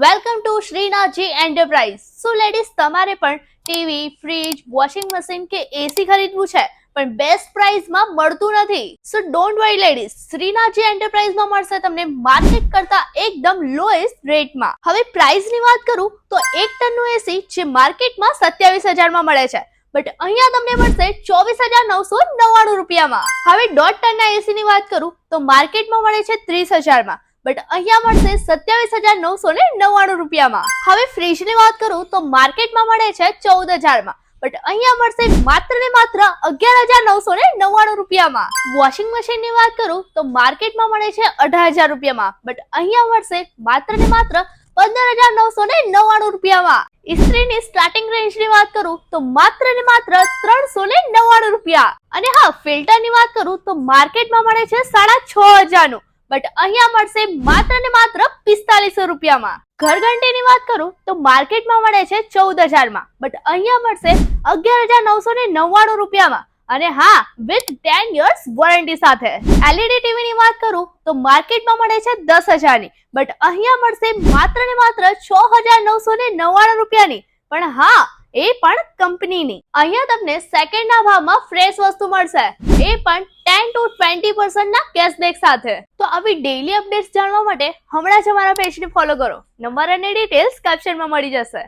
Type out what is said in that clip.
Welcome to Shrinathji enterprise. So ladies, તમારે પણ TV, fridge, washing machine કે એસી ખરીદવું છે પણ બેસ્ટ પ્રાઇસમાં મળતું નથી. So don't worry ladies, Shrinathji એન્ટરપ્રાઇઝમાં મળશે તમને માર્કેટ કરતા એકદમ લોએસ્ટ રેટમાં. હવે પ્રાઇસની વાત કરું તો 1 ટનનું એસી જે માર્કેટમાં 27,000માં મળે છે, બટ અહીંયા તમને મળશે 24,999 રૂપિયામાં. હવે 1.5 ટનના એસી ની વાત કરું તો માર્કેટમાં મળે છે 30,000માં, બટ અહીંયા મળશે 27,999 રૂપિયામાં. હવે ફ્રીજ ની વાત કરું તો માર્કેટમાં મળે છે 14,000માં, બટ અહીંયા મળશે માત્ર ને માત્ર 11,999 રૂપિયામાં. વોશિંગ મશીન ની વાત કરું તો માર્કેટમાં મળે છે 18,000 રૂપિયામાં, બટ અહીંયા મળશે માત્ર ને માત્ર 15,999 રૂપિયામાં. ઇસ્ત્રીની સ્ટાર્ટિંગ રેન્જ ની વાત કરું તો માત્ર ને માત્ર 399 રૂપિયા. અને હા, ફિલ્ટર ની વાત કરું તો માર્કેટમાં મળે છે 6,500 નું, બટ અહીંયા મળશે માત્ર ને માત્ર 4500 રૂપિયામાં. ઘરઘંટીની વાત કરું તો માર્કેટમાં મળે છે 14,000માં, બટ અહીંયા મળશે 11,999 રૂપિયામાં. અને હા, વિથ 10 years વોરંટી સાથે. એલઈડી ટીવી ની વાત કરું તો માર્કેટમાં મળે છે 10,000ની, બટ અહીંયા મળશે માત્ર ને માત્ર 6,999 રૂપિયાની. પણ હા, એ પણ કંપનીની. અહીંયા તમને સેકન્ડના ભાવમાં ફ્રેશ વસ્તુ મળશે, એ પણ 10 to 20% ના કેશબેક સાથે. તો આવી ડેઈલી અપડેટ્સ જાણવા માટે હમણાં જ અમારા પેજને ફોલો કરો. નંબર અને ડિટેલ્સ કેપ્શનમાં મળી જશે.